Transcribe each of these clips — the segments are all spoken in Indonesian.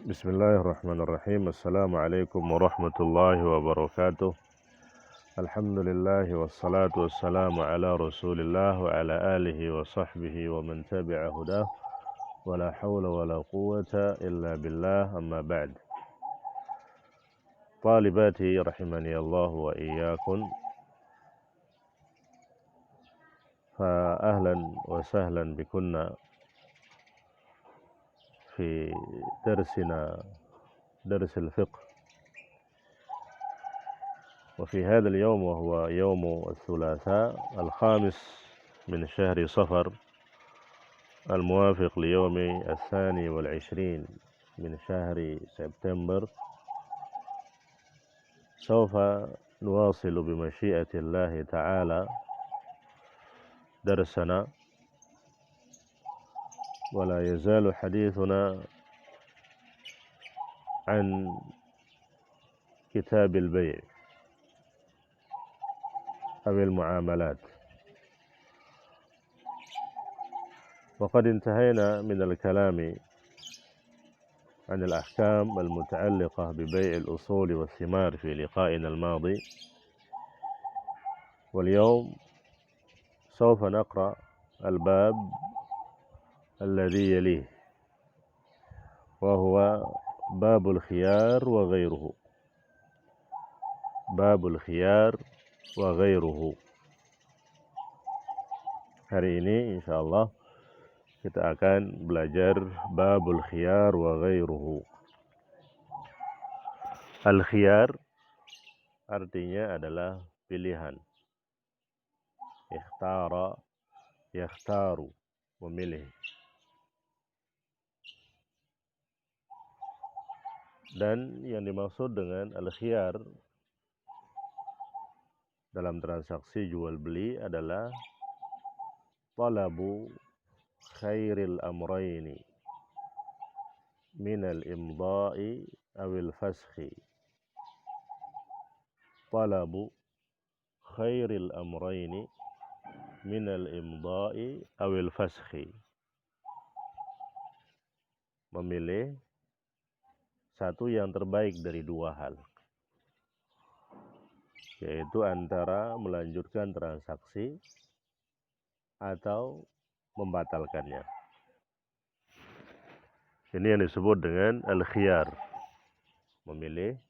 Bismillahirrahmanirrahim. Assalamualaikum warahmatullahi wabarakatuh. Alhamdulillah wassalatu wassalamu ala Rasulillah wa ala alihi wa sahbihi wa man tabi'a hudah. Wa la hawla wa la quwwata illa billah, amma ba'd. Talibati rahimani Allah wa iyyakum. Fa ahlan wa sahlan bikunna في درسنا درس الفقه. وفي هذا اليوم وهو يوم الثلاثاء 5 من شهر صفر الموافق ليوم 22 من شهر سبتمبر، سوف نواصل بمشيئة الله تعالى درسنا، ولا يزال حديثنا عن كتاب البيع أو المعاملات. وقد انتهينا من الكلام عن الأحكام المتعلقة ببيع الأصول والثمار في لقائنا الماضي، واليوم سوف نقرأ الباب الذي يليه، وهو باب الخيار وغيره. باب الخيار وغيره. Hari ini insyaallah kita akan belajar babul khiyar wa ghairuhu. Al khiyar artinya adalah pilihan. Ikhtara, yakhtaru, memilih. Dan yang dimaksud dengan al-khiyar dalam transaksi jual beli adalah talabu khairil amrayni minal imda'i awil faskhi. Talabu khairil amrayni minal imda'i awil faskhi. Memilih satu yang terbaik dari dua hal, yaitu antara melanjutkan transaksi atau membatalkannya. Ini yang disebut dengan al-khiyar. Memilih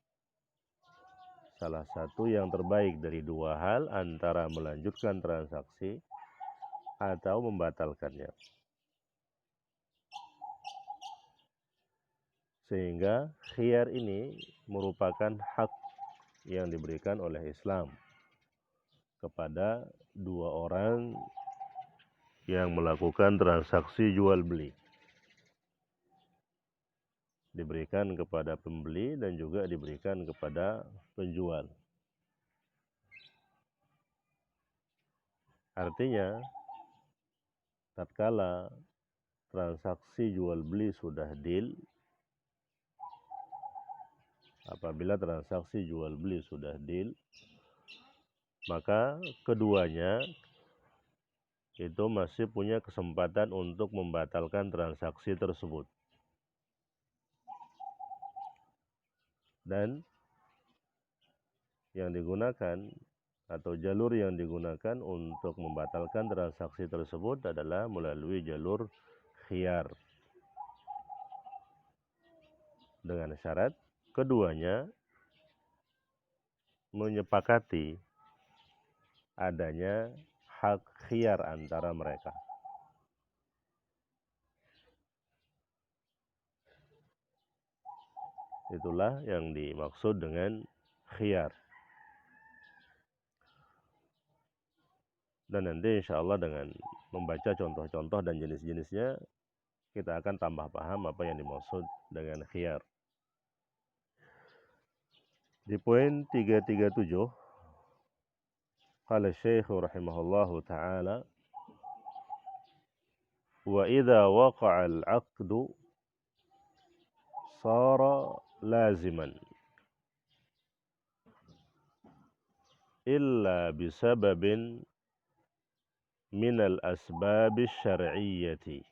salah satu yang terbaik dari dua hal antara melanjutkan transaksi atau membatalkannya. Sehingga khiyar ini merupakan hak yang diberikan oleh Islam kepada dua orang yang melakukan transaksi jual beli. Diberikan kepada pembeli dan juga diberikan kepada penjual. Artinya, tatkala transaksi jual beli sudah deal, apabila transaksi jual beli sudah deal, maka keduanya itu masih punya kesempatan untuk membatalkan transaksi tersebut. Dan yang digunakan atau jalur yang digunakan untuk membatalkan transaksi tersebut adalah melalui jalur khiyar. Dengan syarat keduanya menyepakati adanya hak khiyar antara mereka. Itulah yang dimaksud dengan khiyar. Dan nanti insya Allah dengan membaca contoh-contoh dan jenis-jenisnya, kita akan tambah paham apa yang dimaksud dengan khiyar. Di poin 337, qala Syekh rahimahullahu ta'ala, wa idza waqa'a al-'aqdu sara laziman illa bisababin min al-asbab asy-syar'iyyati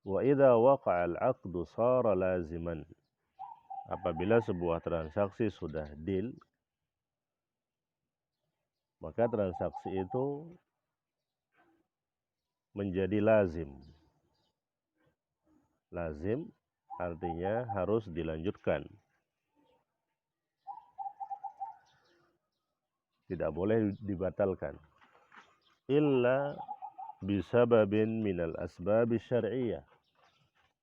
Wa idza waqa'a al-'aqdu shara laziman. Apabila sebuah transaksi sudah deal, maka transaksi itu menjadi lazim. Lazim artinya harus dilanjutkan. Tidak boleh dibatalkan. Illa bisababin minal asbabi syar'iyyah.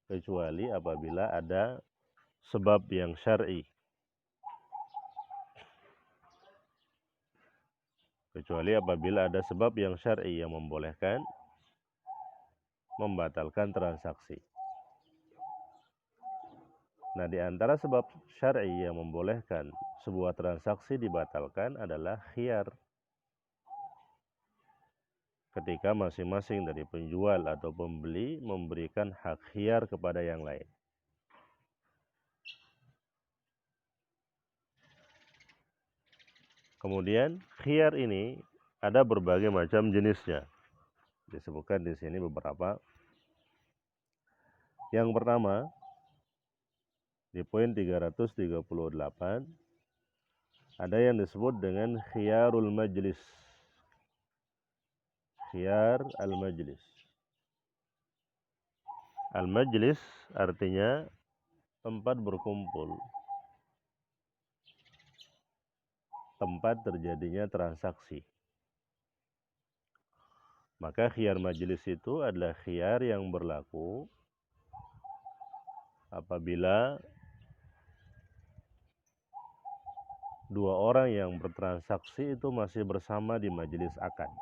Kecuali apabila ada sebab yang syar'i. Kecuali apabila ada sebab yang syar'i yang membolehkan membatalkan transaksi. Nah, di antara sebab syar'i yang membolehkan sebuah transaksi dibatalkan adalah khiyar. Ketika masing-masing dari penjual atau pembeli memberikan hak khiyar kepada yang lain. Kemudian khiyar ini ada berbagai macam jenisnya. Disebutkan di sini beberapa. Yang pertama, di poin 338, ada yang disebut dengan khiyarul majlis. Khiyar al-majlis. Al-majlis artinya tempat berkumpul, tempat terjadinya transaksi. Maka khiyar majlis itu adalah khiyar yang berlaku apabila dua orang yang bertransaksi itu masih bersama di majelis akad.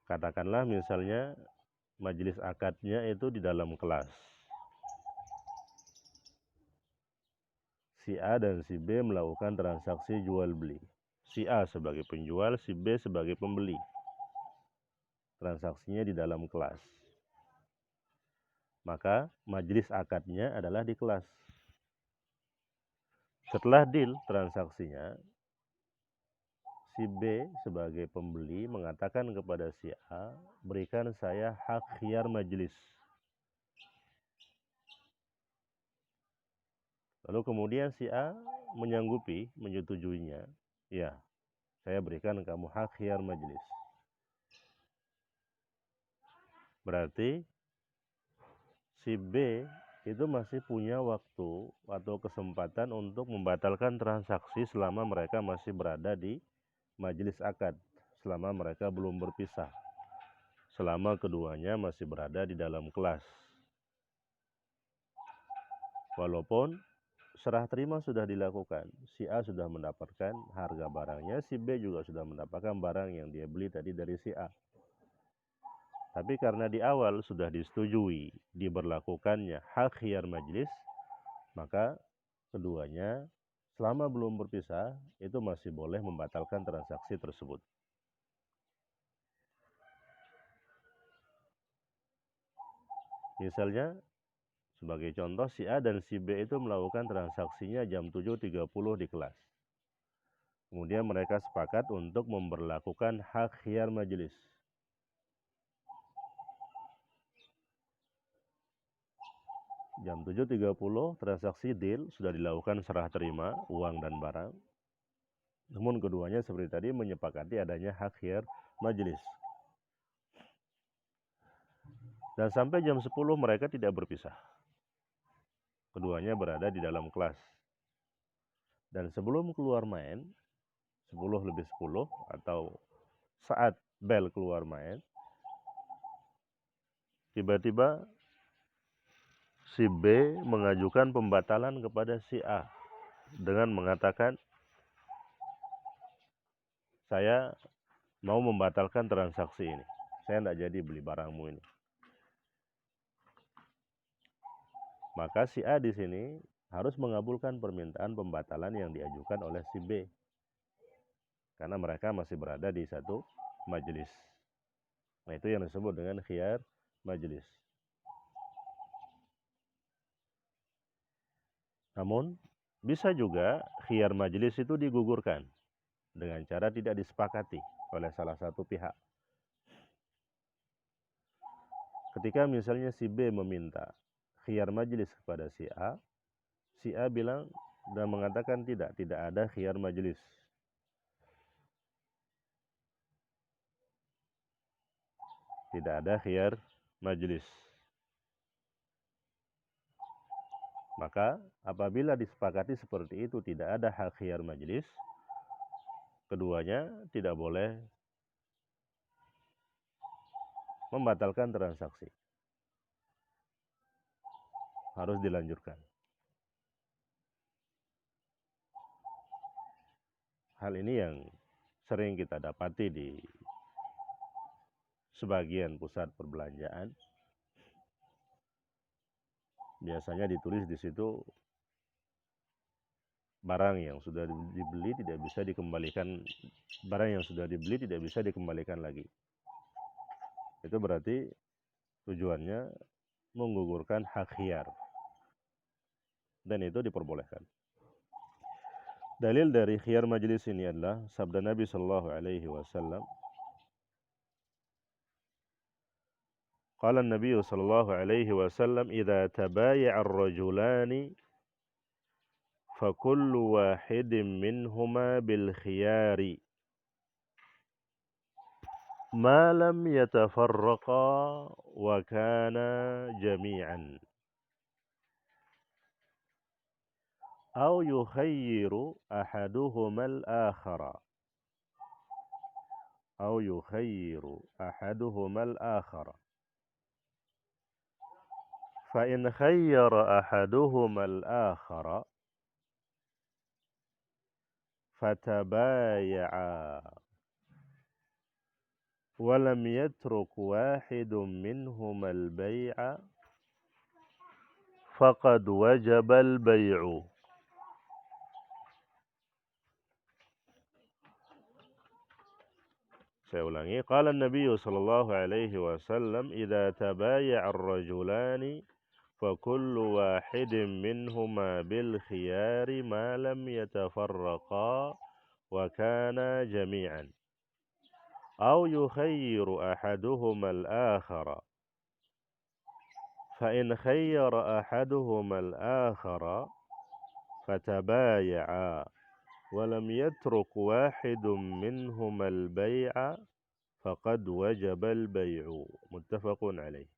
Katakanlah misalnya majelis akadnya itu di dalam kelas. Si A dan si B melakukan transaksi jual beli. Si A sebagai penjual, si B sebagai pembeli. Transaksinya di dalam kelas. Maka majelis akadnya adalah di kelas. Setelah deal transaksinya, si B sebagai pembeli mengatakan kepada si A, berikan saya hak khiyar majelis. Lalu kemudian si A menyanggupi, menyetujuinya. Ya, saya berikan kamu hak khiyar majelis. Berarti si B itu masih punya waktu atau kesempatan untuk membatalkan transaksi selama mereka masih berada di majelis akad, selama mereka belum berpisah, selama keduanya masih berada di dalam kelas. Walaupun serah terima sudah dilakukan, si A sudah mendapatkan harga barangnya, si B juga sudah mendapatkan barang yang dia beli tadi dari si A. Tapi karena di awal sudah disetujui diberlakukannya hak khiyar majelis, maka keduanya selama belum berpisah itu masih boleh membatalkan transaksi tersebut. Misalnya sebagai contoh, si A dan si B itu melakukan transaksinya jam 7.30 di kelas. Kemudian mereka sepakat untuk memberlakukan hak khiyar majelis. Jam 7.30 transaksi deal sudah dilakukan serah terima uang dan barang. Namun keduanya seperti tadi menyepakati adanya hak khiyar majelis. Dan sampai jam 10 mereka tidak berpisah. Keduanya berada di dalam kelas. Dan sebelum keluar main, 10 lebih 10 atau saat bel keluar main, tiba-tiba si B mengajukan pembatalan kepada si A dengan mengatakan, saya mau membatalkan transaksi ini. Saya tidak jadi beli barangmu ini. Maka si A di sini harus mengabulkan permintaan pembatalan yang diajukan oleh si B. Karena mereka masih berada di satu majelis. Nah, itu yang disebut dengan khiyar majelis. Namun bisa juga khiyar majelis itu digugurkan. dengan cara tidak disepakati oleh salah satu pihak. Ketika misalnya si B meminta khiyar majelis kepada si A bilang dan mengatakan tidak ada khiyar majelis. Tidak ada khiyar majelis. Maka apabila disepakati seperti itu tidak ada hak khiyar majelis, keduanya tidak boleh membatalkan transaksi. Harus dilanjutkan. Hal ini yang sering kita dapati di sebagian pusat perbelanjaan. Biasanya ditulis di situ barang yang sudah dibeli tidak bisa dikembalikan, barang yang sudah dibeli tidak bisa dikembalikan lagi. Itu berarti tujuannya menggugurkan hak khiyar. Dan itu diperbolehkan. Dalil dari khiyar majelis ini adalah sabda Nabi sallallahu alaihi wasallam. Qala Nabi sallallahu alaihi wasallam, "Idza tabaya'a ar-rajulani fa kullu wahidin minhuma bil khiyari ma lam yatafarraqa wa kana jami'an aw yukhayyiru ahaduhuma al-akhara fa in khayyara ahaduhuma al-akhara fatabaya'a wa lam yatruk wahidun minhuma al-bay'a faqad wajaba al-bay'u." Saya ulangi, qala Nabi sallallahu alaihi wasallam, "Idza tabaya'a ar-rajulani fa kullu wahidin minhuma bil khiyari ma lam yatafarraqa wa kana jami'an aw yukhayyiru ahaduhuma al-akhara fa in khayyara ahaduhuma al-akhara fatabaya'a wa lam yatruk wahidun minhuma al-bay'a faqad wajaba al-bay'u." Muttafaqun alaih.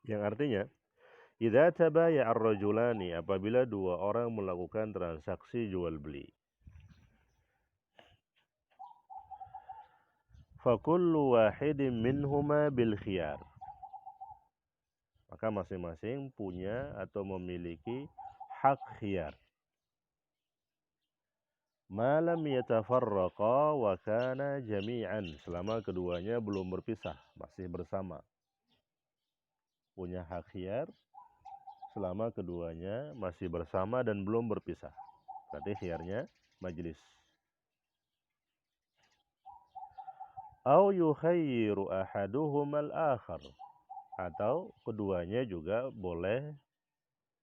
Yang artinya, idza tabaya'a ar-rajulani, apabila dua orang melakukan transaksi jual beli, fa kullu wahidin minhuma bil khiyar, maka masing-masing punya atau memiliki hak khiyar. Ma lam yatafarraqa wa kana jami'an, selama keduanya belum berpisah, masih bersama. Punya hak khiyar selama keduanya masih bersama dan belum berpisah. Berarti khiyarnya majelis. Au yukhayyiru ahaduhumal akhar, atau keduanya juga boleh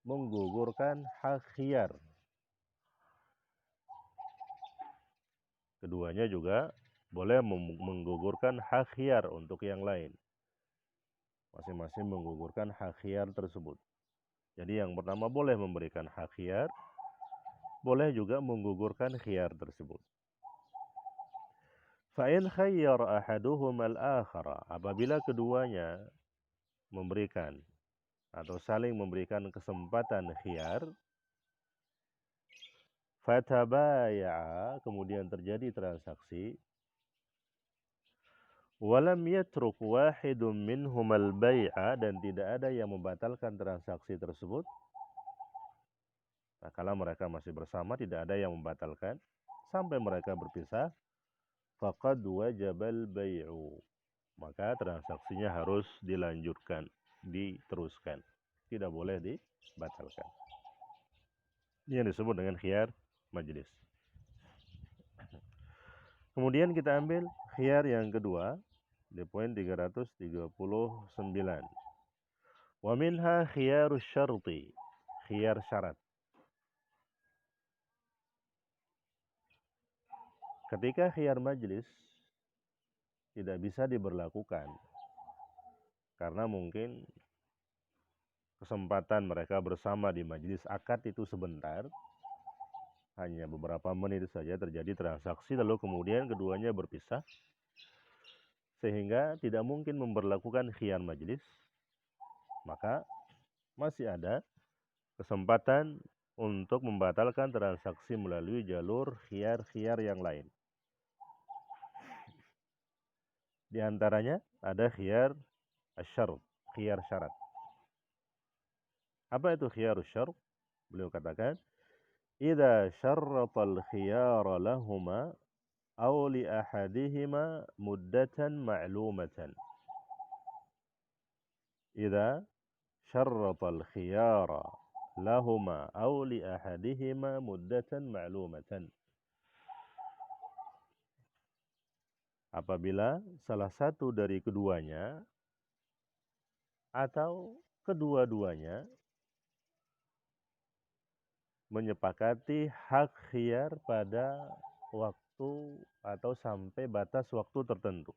menggugurkan hak khiyar. Keduanya juga boleh menggugurkan hak khiyar untuk yang lain. Masing-masing menggugurkan hak khiyar tersebut. Jadi yang pertama boleh memberikan hak khiyar, boleh juga menggugurkan khiyar tersebut. Fa in khayyara ahaduhumal akhara, apabila keduanya memberikan atau saling memberikan kesempatan khiyar, fatabaya'a, kemudian terjadi transaksi, walam yatruk wahidun minhumal bay'a, dan tidak ada yang membatalkan transaksi tersebut. Nah, kalau mereka masih bersama tidak ada yang membatalkan sampai mereka berpisah, faqad wajabal bay'u, maka transaksinya harus dilanjutkan, diteruskan, tidak boleh dibatalkan. Ini yang disebut dengan khiyar majelis. Kemudian kita ambil khiyar yang kedua di poin 339. Wa minha khiyarus syarti, khiyar syarat. Ketika khiyar majlis tidak bisa diberlakukan karena mungkin kesempatan mereka bersama di majelis akad itu sebentar, hanya beberapa menit saja terjadi transaksi lalu kemudian keduanya berpisah, sehingga tidak mungkin memberlakukan khiyar majelis, maka masih ada kesempatan untuk membatalkan transaksi melalui jalur khiyar-khiyar yang lain. Di antaranya ada khiyar asyarat, khiyar syarat. Apa itu khiyar syarat? Beliau katakan, "Idza syarratal khiyara lahuma aw li ahadihima muddatan ma'lumatan." Idza syarratal khiyara lahuma aw li ahadihima muddatan ma'lumatan. Apabila salah satu dari keduanya atau kedua-duanya menyepakati hak khiyar pada waktu atau sampai batas waktu tertentu.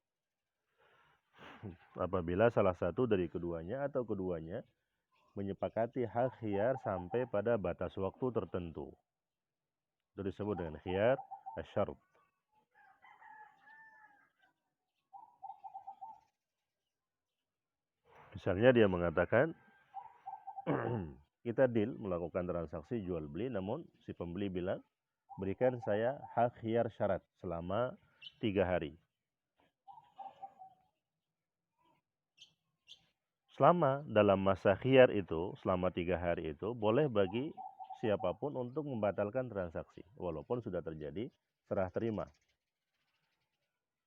Apabila salah satu dari keduanya atau keduanya menyepakati hak khiyar sampai pada batas waktu tertentu. Itu disebut dengan khiyar asyarat. Misalnya dia mengatakan, kita deal melakukan transaksi jual beli, namun si pembeli bilang, berikan saya hak khiyar syarat selama 3 hari. Selama dalam masa khiyar itu, selama 3 hari itu, boleh bagi siapapun untuk membatalkan transaksi, walaupun sudah terjadi serah terima,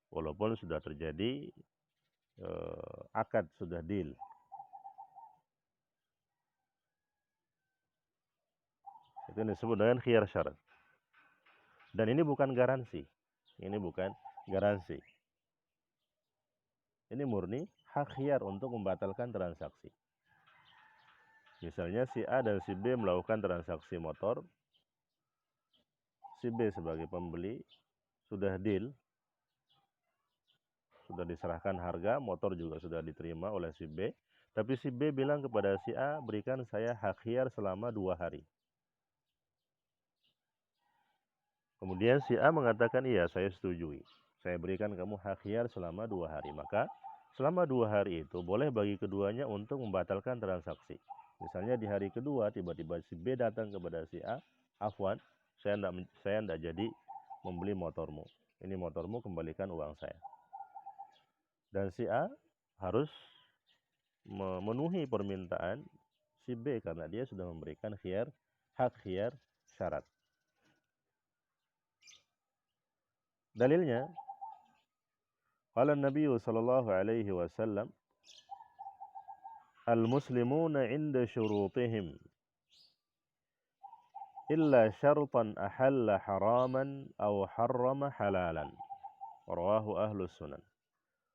walaupun sudah terjadi akad, sudah deal. Itu disebut dengan khiyar syarat. Dan ini bukan garansi. Ini bukan garansi. Ini murni hak khiyar untuk membatalkan transaksi. Misalnya si A dan si B melakukan transaksi motor. Si B sebagai pembeli sudah deal, sudah diserahkan harga, motor juga sudah diterima oleh si B. Tapi si B bilang kepada si A, berikan saya hak khiyar selama 2 hari. Kemudian si A mengatakan, iya saya setujui. Saya berikan kamu hak khiyar selama 2 hari. Maka selama 2 hari itu boleh bagi keduanya untuk membatalkan transaksi. Misalnya di hari kedua tiba-tiba si B datang kepada si A, afwan, saya enggak jadi membeli motormu. Ini motormu, kembalikan uang saya. Dan si A harus memenuhi permintaan si B karena dia sudah memberikan hak khiyar syarat. Dalilnya, qala Nabi sallallahu alaihi wasallam, al-muslimuna 'inda syurutihim illa syartan ahalla haraman aw harrama halalan. Rawahu ahlus sunan.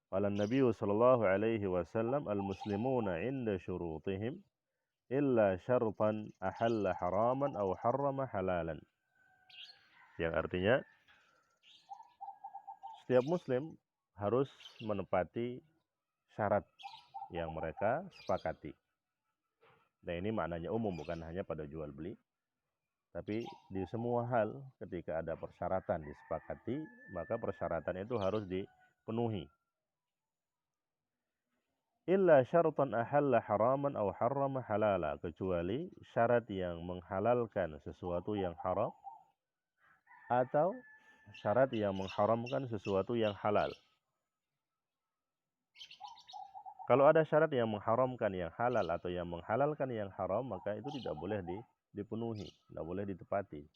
Qala Nabi sallallahu alaihi wasallam, al-muslimuna 'inda syurutihim illa syartan ahalla haraman aw harrama halalan. Yang artinya, setiap muslim harus menepati syarat yang mereka sepakati. Nah, ini maknanya umum, bukan hanya pada jual beli, tapi di semua hal ketika ada persyaratan disepakati, maka persyaratan itu harus dipenuhi. Illa syaratan ahalla haraman aw harrama halala, kecuali syarat yang menghalalkan sesuatu yang haram atau syarat yang mengharamkan sesuatu yang halal. Kalau ada syarat yang mengharamkan yang halal atau yang menghalalkan yang haram, maka itu tidak boleh dipenuhi, tidak boleh ditepati.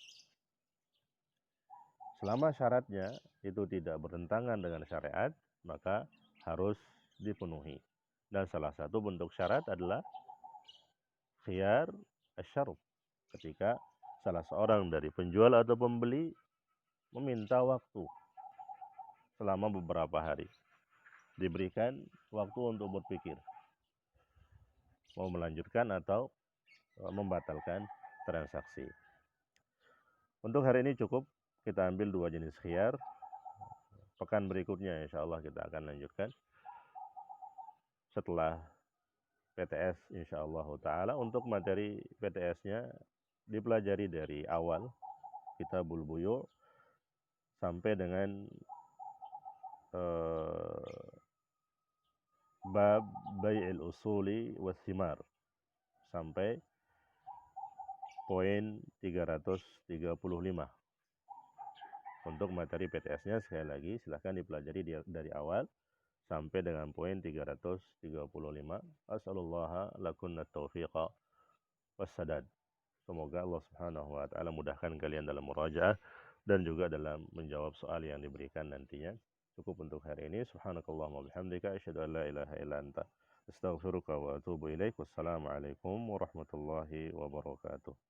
Selama syaratnya itu tidak bertentangan dengan syariat, maka harus dipenuhi. Dan salah satu bentuk syarat adalah khiyar asyarat. Ketika salah seorang dari penjual atau pembeli meminta waktu selama beberapa hari, diberikan waktu untuk berpikir mau melanjutkan atau membatalkan transaksi. Untuk hari ini cukup, kita ambil 2 jenis khiyar. pekan berikutnya insya Allah kita akan lanjutkan setelah PTS insya Allah ta'ala. Untuk materi PTS-nya dipelajari dari awal Kitabul Buyu' sampai dengan bab bai'il usuli wathimar sampai poin 335. Untuk materi PTS-nya sekali lagi silahkan dipelajari dari awal sampai dengan poin 335. As'alullah lakunna taufiqa wassadad. Semoga Allah Subhanahu wa taala mudahkan kalian dalam murajaah dan juga dalam menjawab soal yang diberikan nantinya. Cukup untuk hari ini. Subhanakallahumma bihamdika asyhadu an la ilaha illa anta astaghfiruka wa atubu ilaik. Wassalamualaikum warahmatullahi wabarakatuh.